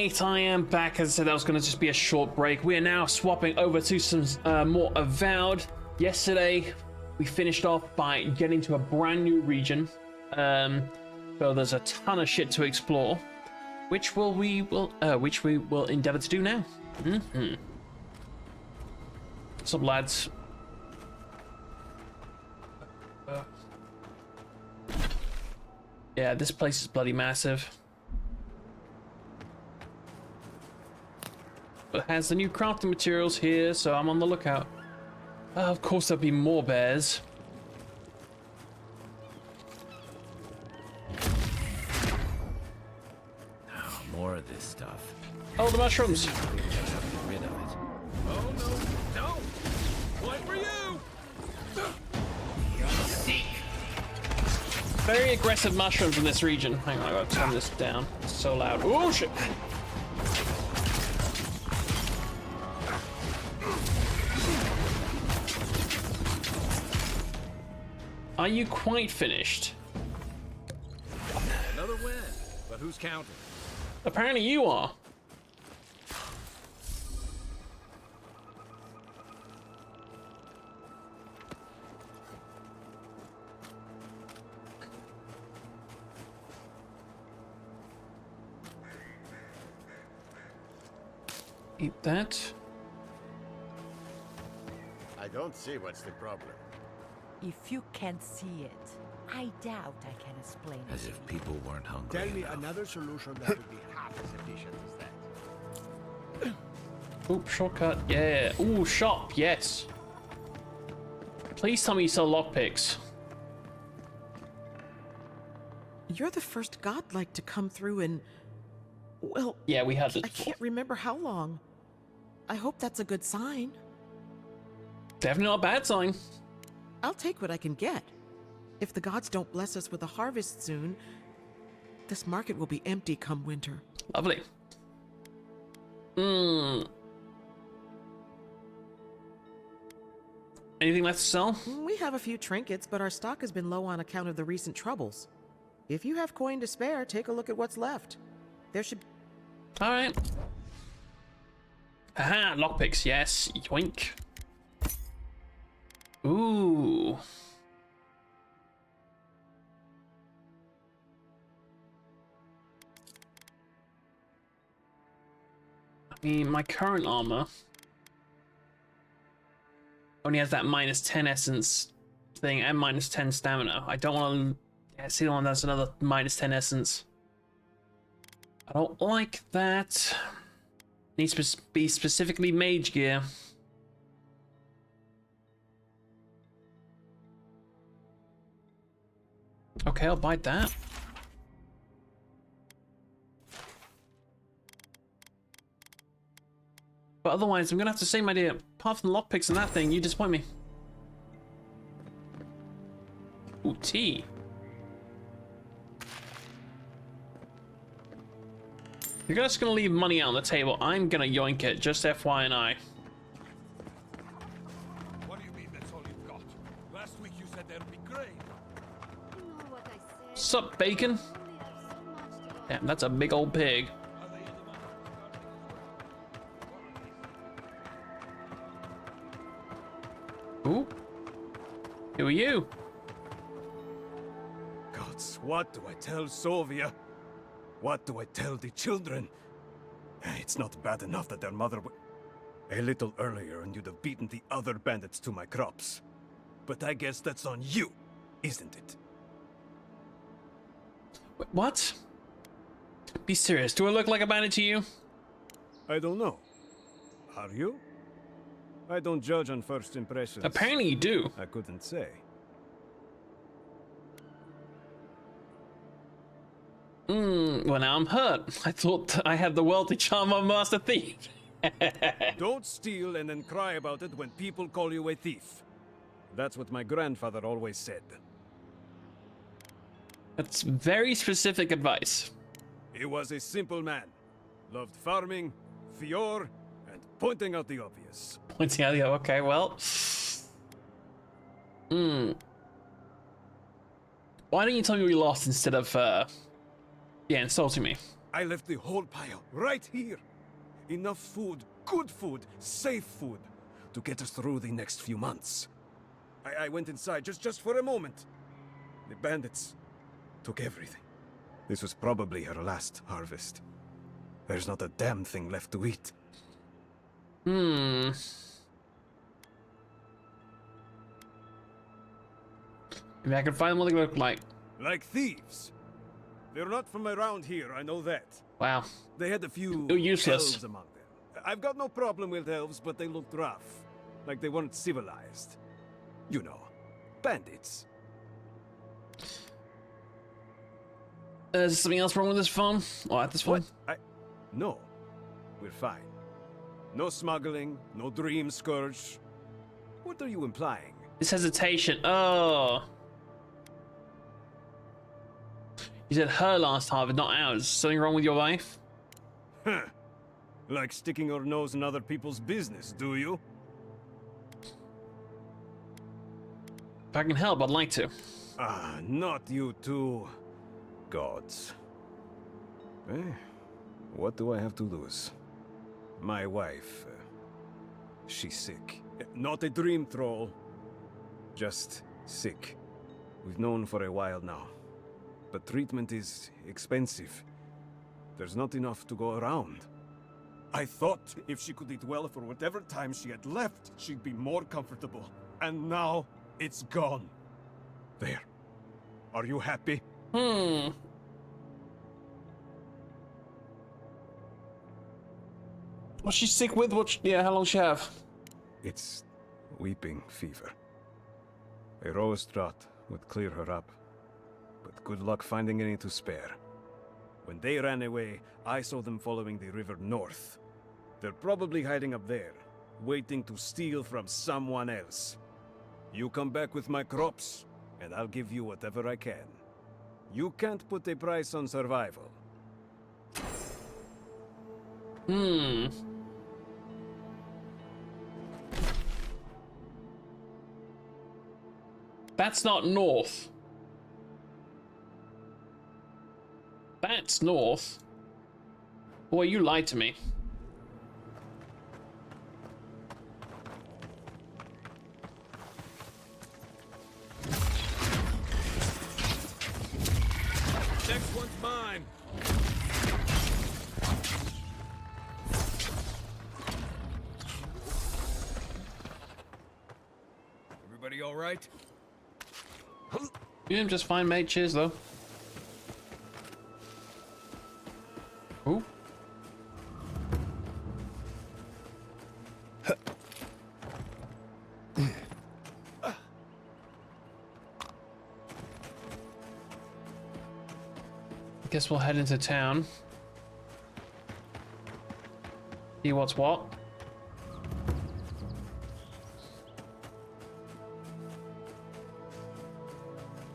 Alright, I am back. As I said, that was going to just be a short break. We are now swapping over to some more Avowed. Yesterday, we finished off by getting to a brand new region. So there's a ton of shit to explore, which we will endeavor to do now. What's up, lads? Yeah, this place is bloody massive. But it has the new crafting materials here, so I'm on the lookout. Of course there'll be more bears. Oh, more of this stuff. Oh, the mushrooms! Get rid of it. Oh no, don't! One for you! Very aggressive mushrooms in this region. Hang on, I gotta turn this down. It's so loud. Oh shit! Are you quite finished? Another win, but who's counting? Apparently you are. Eat that. I don't see what's the problem. If you can't see it, I doubt I can explain it. As if people weren't hungry Tell me enough. another solution that would be half as efficient as that. Oop, shortcut. Yeah. Ooh, shop. Yes. Please tell me you sell lockpicks. You're the first godlike to come through in, well, Yeah, we had this I before. can't remember how long. I hope that's a good sign. Definitely not a bad sign. I'll take what I can get. If the gods don't bless us with a harvest soon, this market will be empty come winter. Lovely. Anything left to sell? We have a few trinkets, but our stock has been low on account of the recent troubles. If you have coin to spare, take a look at what's left. There should... Alright. Aha, lockpicks, yes. Yoink. Ooh. I mean, my current armor only has that -10 essence thing and -10 stamina. I don't want to... Yeah, see the one that's another -10 essence. I don't like that. Needs to be specifically mage gear. Okay, I'll buy that. But otherwise, I'm gonna have to say, my dear, apart from the lockpicks and that thing, you disappoint me. Ooh, tea. You're just gonna leave money out on the table. I'm gonna yoink it, just FYI. What do you mean that's all you've got? Last week you said there'd be grain. Sup, bacon? Damn, that's a big old pig. Ooh. Who are you? Gods, what do I tell Sovia? What do I tell the children? It's not bad enough that their mother a little earlier and you'd have beaten the other bandits to my crops. But I guess that's on you, isn't it? Wait, what? Be serious. Do I look like a bandit to you? I don't know. Are you? I don't judge on first impressions. Apparently you do. I couldn't say. Well, now I'm hurt. I thought I had the worldly charm of a master thief. Don't steal and then cry about it when people call you a thief. That's what my grandfather always said. That's very specific advice. He was a simple man. Loved farming, Fior, and pointing out the obvious. Pointing out the okay, well. Why didn't you tell me we lost instead of yeah, insulting me? I left the whole pile right here. Enough food, good food, safe food, to get us through the next few months. I went inside just for a moment. The bandits took everything. This was probably her last harvest. There's not a damn thing left to eat. If I can find what they look like. Like thieves. They're not from around here, I know that. Wow. They had a few They're useless. elves among them. I've got no problem with elves, but they looked rough. Like they weren't civilized. You know, bandits. Is there something else wrong with this phone? Or at this phone? No. We're fine. No smuggling, no dream scourge. What are you implying? This hesitation. Oh. You said her last harvest, not ours. Something wrong with your wife? Huh. Like sticking your nose in other people's business, do you? If I can help, I'd like to. Ah, not you two. Gods. Eh? What do I have to lose? My wife. She's sick. Not a dream troll. Just sick. We've known for a while now. But treatment is expensive. There's not enough to go around. I thought if she could eat well for whatever time she had left, she'd be more comfortable. And now, it's gone. There. Are you happy? What's she sick with? Yeah, how long she have? It's weeping fever. A rose draught would clear her up. But good luck finding any to spare. When they ran away, I saw them following the river north. They're probably hiding up there, waiting to steal from someone else. You come back with my crops, and I'll give you whatever I can. You can't put a price on survival. That's not north. That's north. Boy, you lied to me. Next one's mine. Everybody all right? You didn't just fine, mate. Cheers, though. Ooh. Guess we'll head into town. See what's what.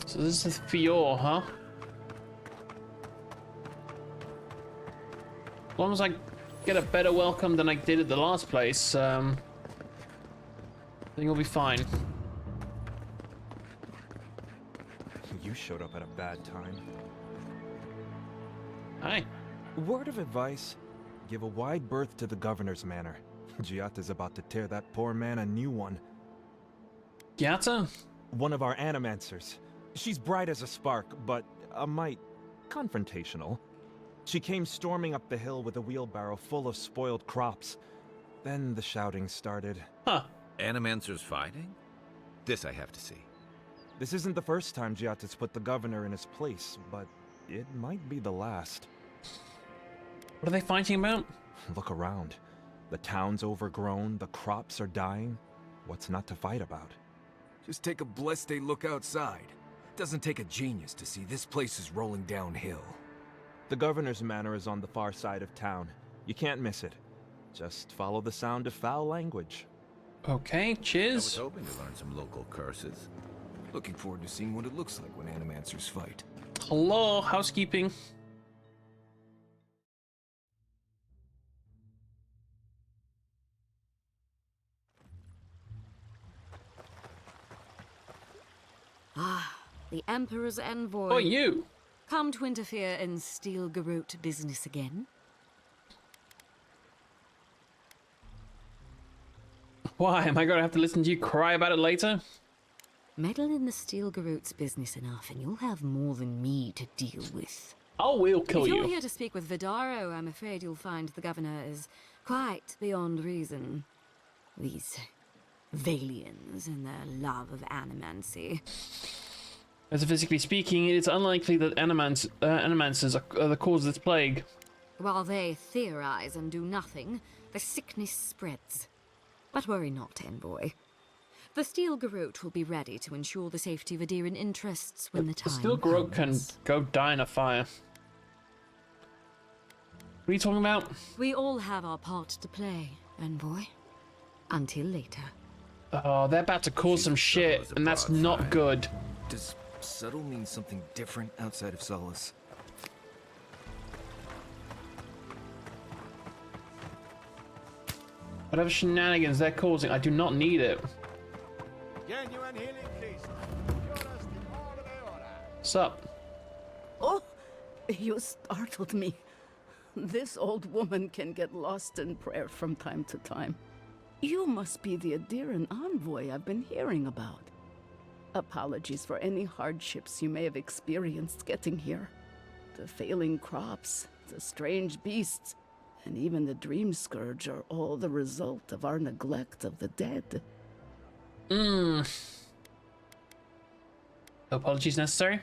So this is Fior, huh? As long as I get a better welcome than I did at the last place, I think we'll be fine. You showed up at a bad time. Hi. Word of advice, give a wide berth to the governor's manor. Giata's about to tear that poor man a new one. Giata? One of our animancers. She's bright as a spark, but a mite confrontational. She came storming up the hill with a wheelbarrow full of spoiled crops. Then the shouting started. Huh. Animancers fighting? This I have to see. This isn't the first time Giata's put the governor in his place, but it might be the last. What are they fighting about? Look around. The town's overgrown, the crops are dying. What's not to fight about? Just take a blessed day look outside. Doesn't take a genius to see this place is rolling downhill. The governor's manor is on the far side of town. You can't miss it. Just follow the sound of foul language. Okay, I was cheers. hoping to learn some local curses. Looking forward to seeing what it looks like when animancers fight. Hello, housekeeping. The Emperor's envoy. Oh, you. Come to interfere in Steel-Garrote business again? Why? Am I going to have to listen to you cry about it later? Meddle in the Steel-Garrote's business enough, and you'll have more than me to deal with. I will kill If you're you. here to speak with Vidaro, I'm afraid you'll find the governor is quite beyond reason. These Valians and their love of animancy. Metaphysically speaking, it's unlikely that animancers are the cause of this plague. While they theorize and do nothing, the sickness spreads. But worry not, Envoy. The Steel-Garrote will be ready to ensure the safety of Adiran interests when the time Steel-Garrote can comes. go die in a fire. What are you talking about? We all have our part to play, Envoy. Until later. Oh, they're about to cause some shit, and that's not good. Does subtle mean something different outside of Solace? Whatever shenanigans they're causing, I do not need it. Genuine healing, please. Sup? Oh, you startled me. This old woman can get lost in prayer from time to time. You must be the Adiran envoy I've been hearing about. Apologies for any hardships you may have experienced getting here. The failing crops, the strange beasts, and even the dream scourge are all the result of our neglect of the dead. No apologies necessary?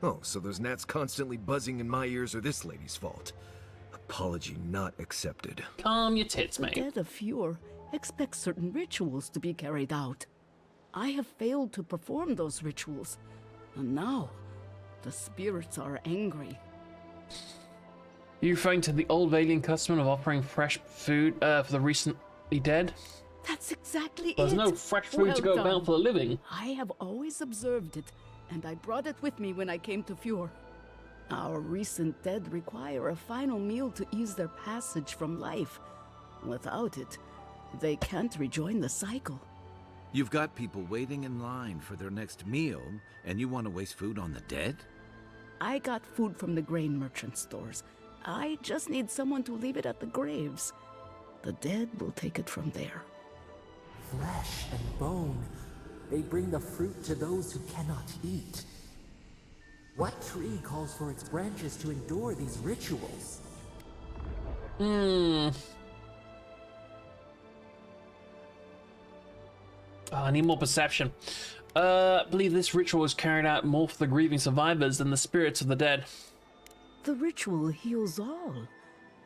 Oh, so those gnats constantly buzzing in my ears are this lady's fault. Apology not accepted. Calm your tits, The mate. dead of Fjord expect certain rituals to be carried out. I have failed to perform those rituals, and now the spirits are angry. You referring to the old Valian custom of offering fresh food for the recently dead? That's exactly There's it. no fresh food to go Well about done. for the living. I have always observed it, and I brought it with me when I came to Fjord. Our recent dead require a final meal to ease their passage from life. Without it, they can't rejoin the cycle. You've got people waiting in line for their next meal, and you want to waste food on the dead? I got food from the grain merchant stores. I just need someone to leave it at the graves. The dead will take it from there. Flesh and bone. They bring the fruit to those who cannot eat. What tree calls for its branches to endure these rituals? I need more perception. I believe this ritual was carried out more for the grieving survivors than the spirits of the dead. The ritual heals all.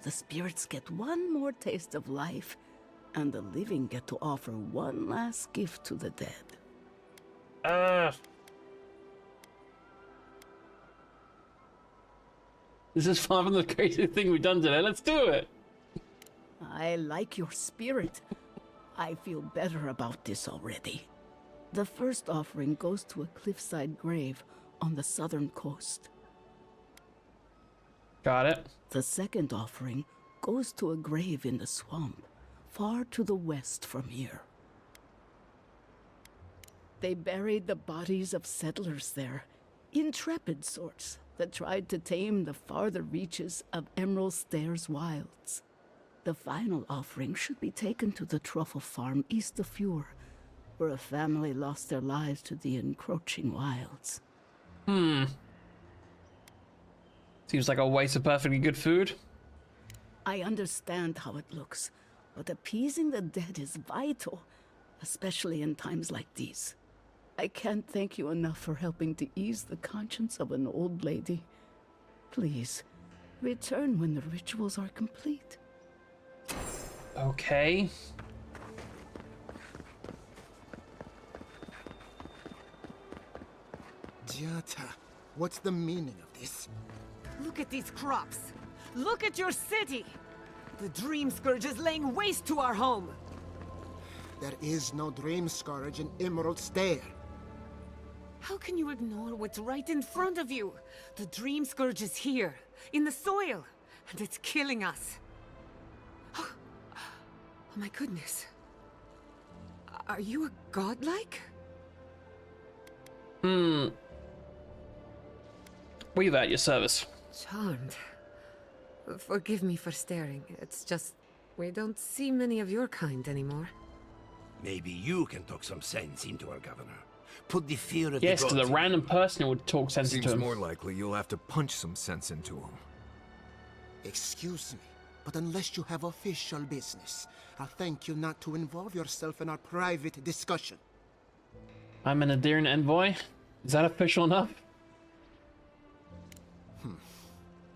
The spirits get one more taste of life, and the living get to offer one last gift to the dead. This is far from the craziest thing we've done today. Let's do it. I like your spirit. I feel better about this already. The first offering goes to a cliffside grave on the southern coast. Got it. The second offering goes to a grave in the swamp, far to the west from here. They buried the bodies of settlers there, intrepid sorts that tried to tame the farther reaches of Emerald Stairs wilds. The final offering should be taken to the truffle farm east of Fjord, where a family lost their lives to the encroaching wilds. Seems like a waste of perfectly good food. I understand how it looks, but appeasing the dead is vital, especially in times like these. I can't thank you enough for helping to ease the conscience of an old lady. Please, return when the rituals are complete. Okay. Jata, what's the meaning of this? Look at these crops. Look at your city. The Dream Scourge is laying waste to our home. There is no dream scourge in Emerald Stair. How can you ignore what's right in front of you? The Dream Scourge is here, in the soil, and it's killing us. Oh my goodness. Are you a godlike? We've at your service. Charmed. Forgive me for staring. It's just we don't see many of your kind anymore. Maybe you can talk some sense into our governor. Put the fear of Yes, the to gods the random person who would talk sense Seems into him. more likely you'll have to punch some sense into him. Excuse me, but unless you have official business, I'll thank you not to involve yourself in our private discussion. I'm an Adirian envoy. Is that official enough?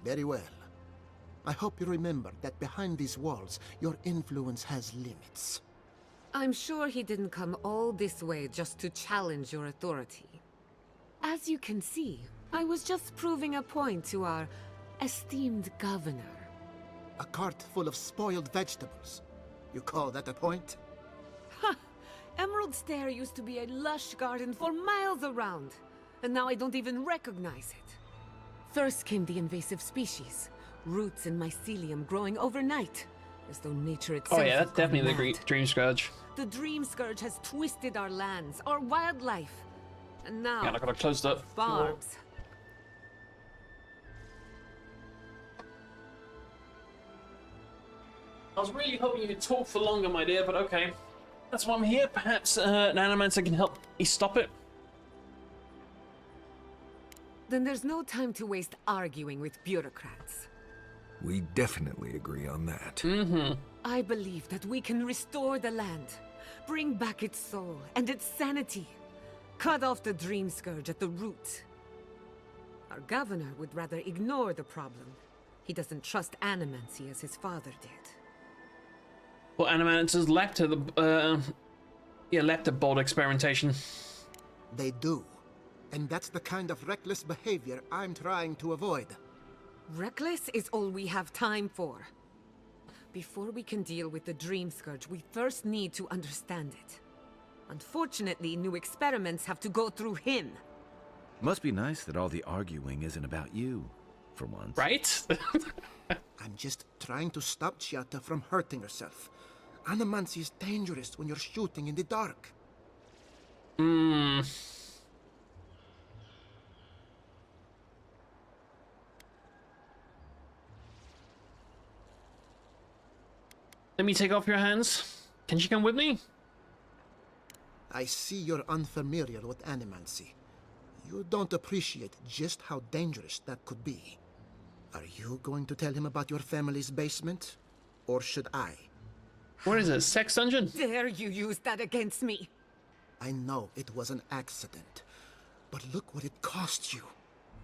Very well. I hope you remember that behind these walls, your influence has limits. I'm sure he didn't come all this way just to challenge your authority. As you can see, I was just proving a point to our esteemed governor. A cart full of spoiled vegetables. You call that a point? Ha! Emerald Stair used to be a lush garden for miles around, and now I don't even recognize it. First came the invasive species, roots and mycelium growing overnight, as though nature itself. Oh yeah, that's had gone definitely the mad. Dream Scourge. The Dream Scourge has twisted our lands, our wildlife, and now Yeah, I gotta close that. farms. I was really hoping you could talk for longer, my dear, but okay. That's why I'm here. Perhaps an animancer can help me stop it. Then there's no time to waste arguing with bureaucrats. We definitely agree on that. Mm-hmm. I believe that we can restore the land, bring back its soul and its sanity, cut off the Dream Scourge at the root. Our governor would rather ignore the problem. He doesn't trust animancy as his father did. Well, animancers left to the left to bold experimentation. They do. And that's the kind of reckless behavior I'm trying to avoid. Reckless is all we have time for. Before we can deal with the Dream Scourge, we first need to understand it. Unfortunately, new experiments have to go through him. Must be nice that all the arguing isn't about you, for once. Right? I'm just trying to stop Chiata from hurting herself. Animancy is dangerous when you're shooting in the dark. Let me take off your hands. Can you come with me? I see you're unfamiliar with animancy. You don't appreciate just how dangerous that could be. Are you going to tell him about your family's basement? Or should I? What is it, sex dungeon? Dare you use that against me? I know it was an accident, but look what it cost you.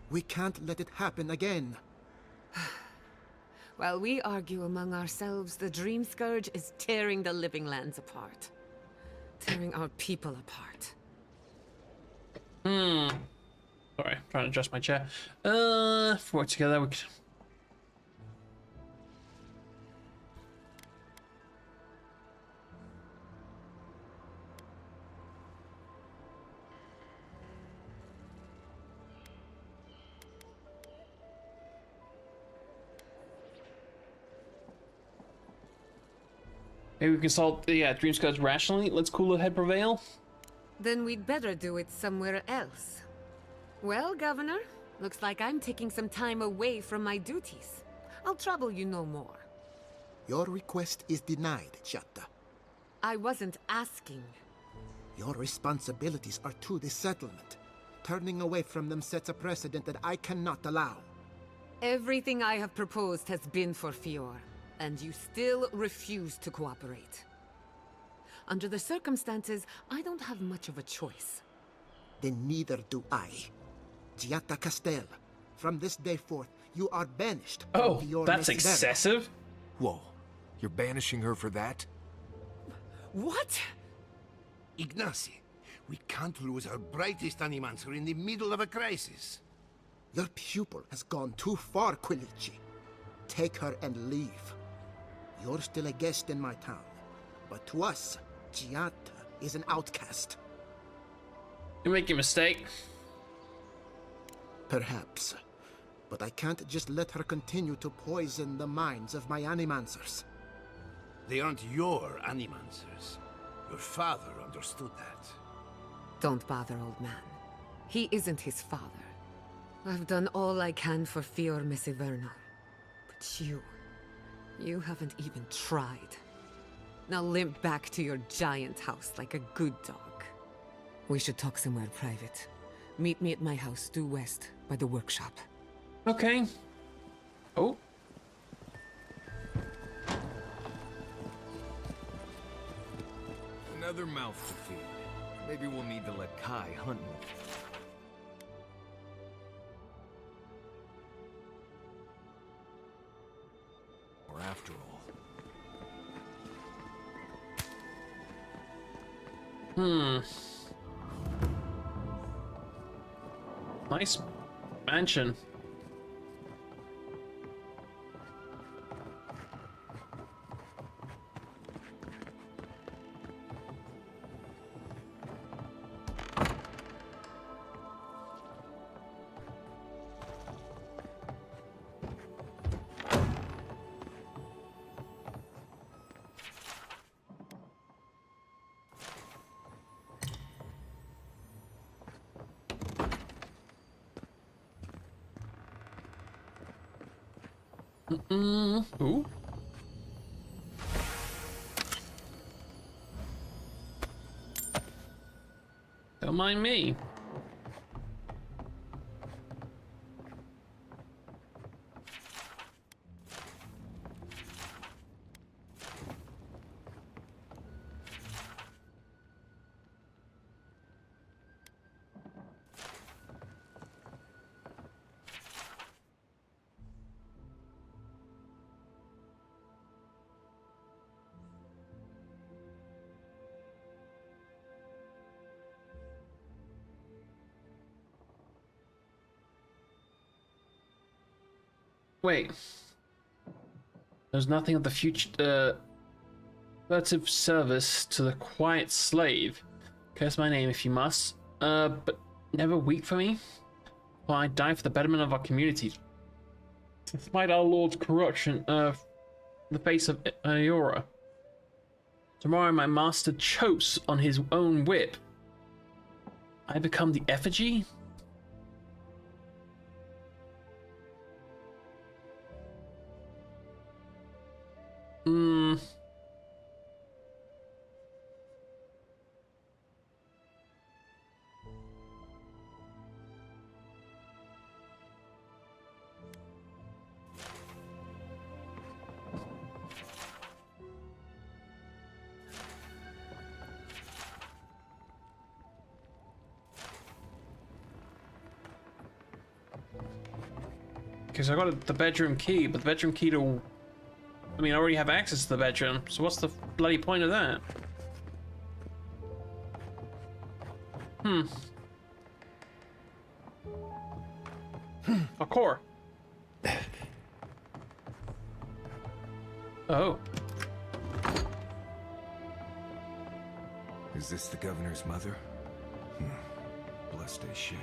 We can't let it happen again. While we argue among ourselves, the Dream Scourge is tearing the living lands apart. Tearing our people apart. Sorry, trying to adjust my chair. If we work together, we could... Maybe we can solve the Dream Scourge rationally. Let's cooler head prevail. Then we'd better do it somewhere else. Well, Governor, looks like I'm taking some time away from my duties. I'll trouble you no more. Your request is denied, Chiata. I wasn't asking. Your responsibilities are to the settlement. Turning away from them sets a precedent that I cannot allow. Everything I have proposed has been for Fior, and you still refuse to cooperate. Under the circumstances, I don't have much of a choice. Then neither do I. Giatta Castel, from this day forth, you are banished. Oh, from that's Mesdera. excessive. Whoa, you're banishing her for that? What? Ignacy, we can't lose our brightest animancer in the middle of a crisis. Your pupil has gone too far, Quilici. Take her and leave. You're still a guest in my town, but to us, Giatta is an outcast. You're making a mistake. Perhaps, but I can't just let her continue to poison the minds of my animancers. They aren't your animancers. Your father understood that. Don't bother, old man. He isn't his father. I've done all I can for Fior Miss Iverno. But you haven't even tried. Now limp back to your giant house like a good dog. We should talk somewhere private. Meet me at my house due west by the workshop. Okay. Oh. Another mouth to feed. Maybe we'll need to let Kai hunt more. Or after all. Nice mansion. Ooh. Don't mind me. Wait. There's nothing of the future. Furtive service to the quiet slave. Curse my name if you must. But never weep for me. For I die for the betterment of our community. Despite our Lord's corruption, in the face of Iora. Tomorrow my master chokes on his own whip. I become the effigy? Because I got the bedroom key, but the bedroom key to... I mean, I already have access to the bedroom, so what's the bloody point of that? A core. Oh. Is this the governor's mother? Blessed a shame.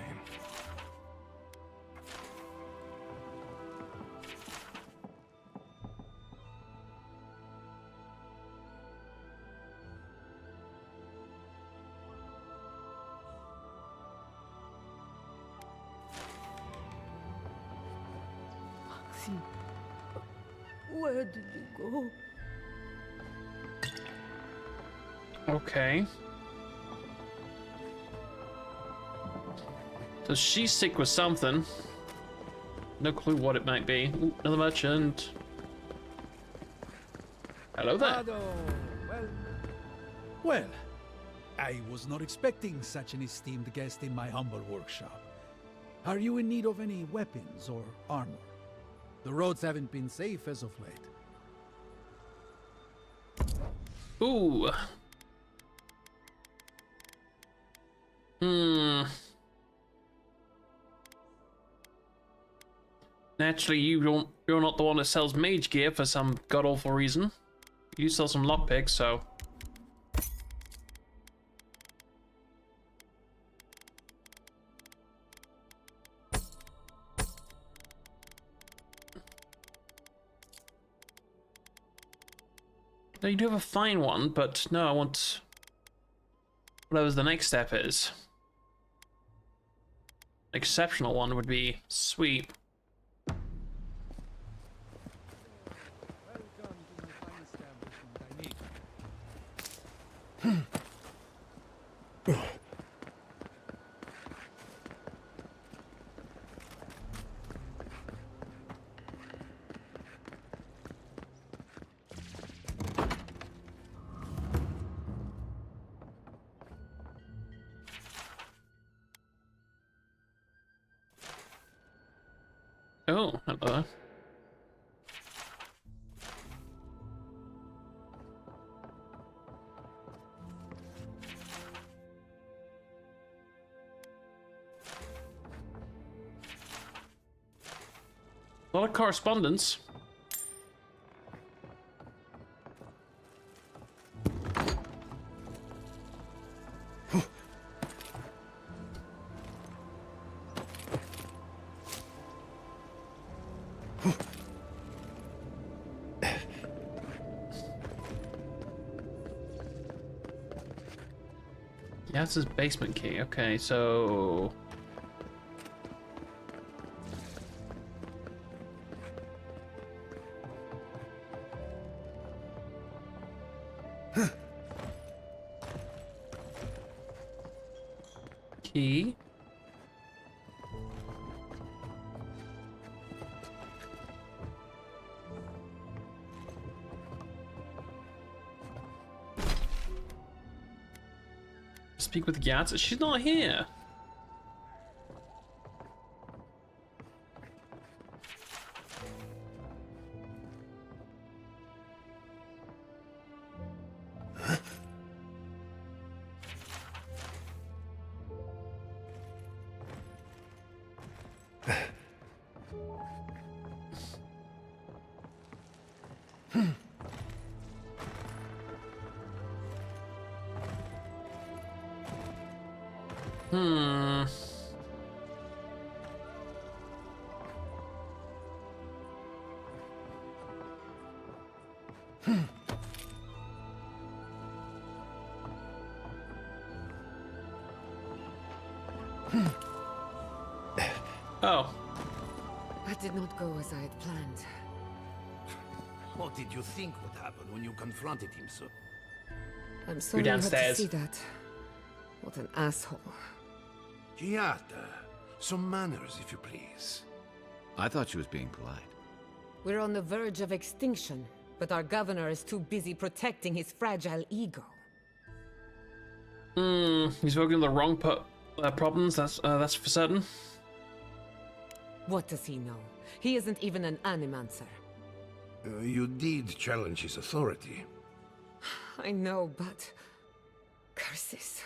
Where did you go? Okay. So she's sick with something. No clue what it might be. Ooh, another merchant. Hello there. Well, I was not expecting such an esteemed guest in my humble workshop. Are you in need of any weapons or armor? The roads haven't been safe as of late. Ooh. Naturally, you're not the one that sells mage gear for some god-awful reason. You sell some lockpicks, so... No, you do have a fine one, but no, I want... whatever the next step is. exceptional one would be sweet. Oh, hello. A lot of correspondence. Yeah, it's his basement key. Okay, so... Key. Speak with Yats. She's not here. Oh. That did not go as I had planned. What did you think would happen when you confronted him, sir? I'm sorry you had to downstairs. see that. What an asshole. Giata, some manners, if you please. I thought she was being polite. We're on the verge of extinction, but our governor is too busy protecting his fragile ego. He's working on the wrong problems, that's for certain. What does he know? He isn't even an animancer. You did challenge his authority. I know, but... curses.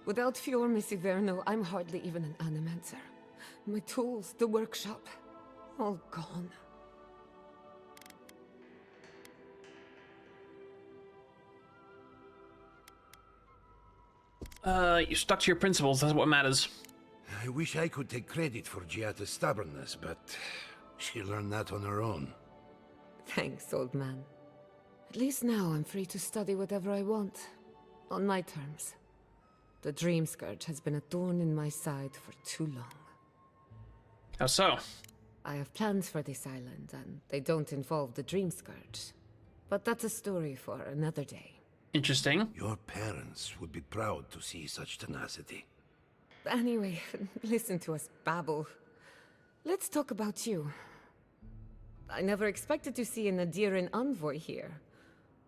Without Fior Misiverno, I'm hardly even an animancer. My tools, the workshop, all gone. You stuck to your principles, that's what matters. I wish I could take credit for Giata's stubbornness, but she learned that on her own. Thanks, old man. At least now I'm free to study whatever I want. On my terms. The Dream Scourge has been a thorn in my side for too long. How so? I have plans for this island, and they don't involve the Dream Scourge. But that's a story for another day. Interesting. Your parents would be proud to see such tenacity. Anyway, listen to us babble. Let's talk about you. I never expected to see an Adiran envoy here.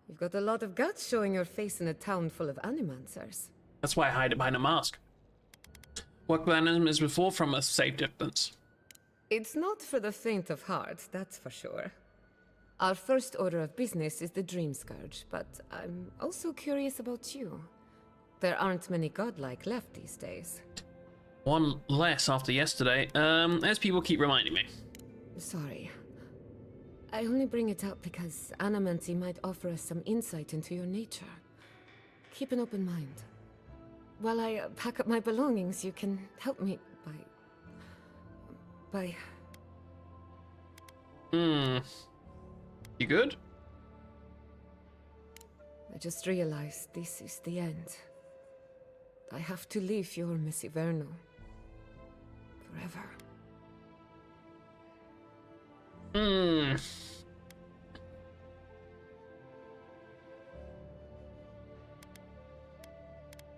You've got a lot of guts showing your face in a town full of animancers. That's why I hide it behind a mask. Work with animals before from a safe distance. It's not for the faint of heart, that's for sure. Our first order of business is the Dream Scourge, but I'm also curious about you. There aren't many godlike left these days. One less after yesterday, as people keep reminding me. Sorry. I only bring it up because Animancy might offer us some insight into your nature. Keep an open mind. While I pack up my belongings, you can help me by... You good? I just realized this is the end. I have to leave your Miss Iverno. forever.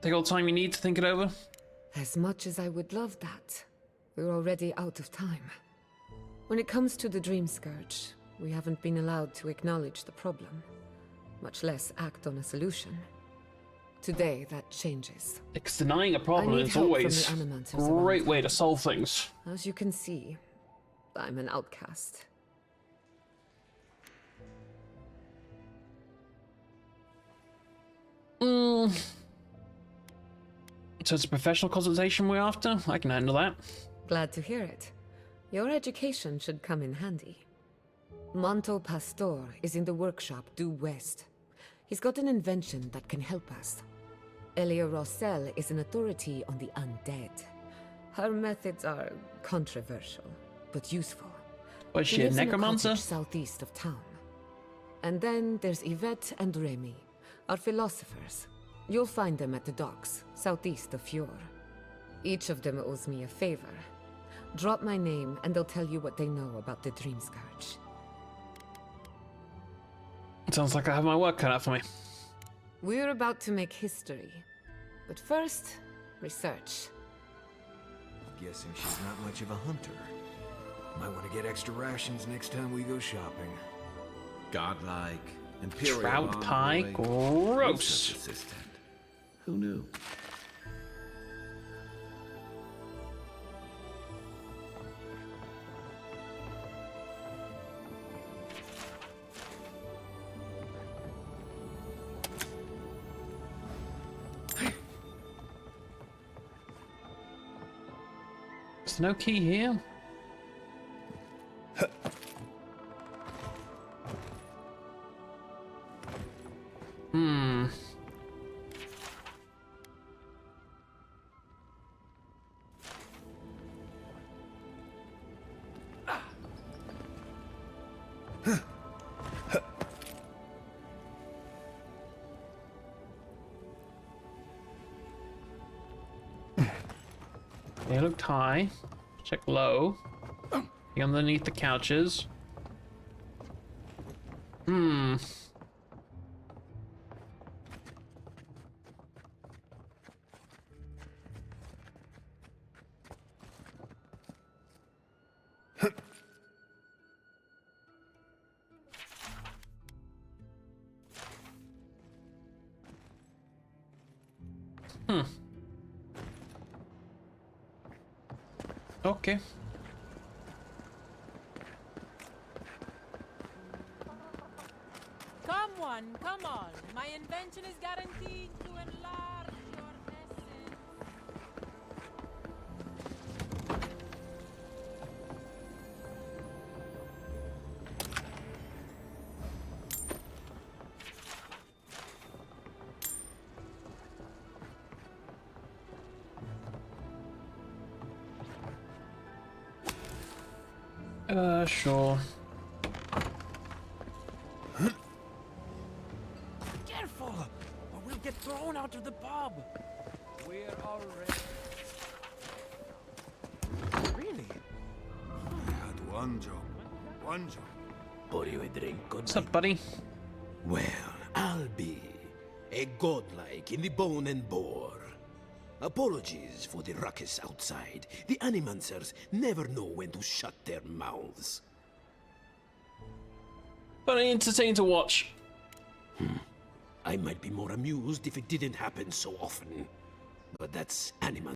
Take all the time you need to think it over. As much as I would love that, we're already out of time. When it comes to the Dream Scourge, we haven't been allowed to acknowledge the problem, much less act on a solution. Today, that changes. Because denying a problem is always a great way to solve things. As you can see, I'm an outcast. So it's a professional consultation we're after? I can handle that. Glad to hear it. Your education should come in handy. Manto Pastor is in the workshop due west. He's got an invention that can help us. Elia Rossell is an authority on the undead. Her methods are controversial, but useful. Was she a lives in necromancer? cottage southeast of town. And then there's Yvette and Remy, our philosophers. You'll find them at the docks, southeast of Fjord. Each of them owes me a favor. Drop my name and they'll tell you what they know about the Dream Scourge. Sounds like I have my work cut out for me. We're about to make history. But first, research. Guessing she's not much of a hunter. Might want to get extra rations next time we go shopping. Godlike, imperial Trout pie? envoy, Gross. research assistant. Who knew? There's no key here. They looked high. Check low. Underneath the couches. Okay. Come on. My invention is guaranteed to enlarge your essence. Sure. Careful, or we'll get thrown out of the pub. We're already... Really? I had one job. Pour you a drink, good. What's up, buddy? Well, I'll be a godlike in the bone and bore. Apologies for the ruckus outside. The animancers never know when to shut their mouths. But entertaining to watch. I might be more amused if it didn't happen so often. But that's animancers.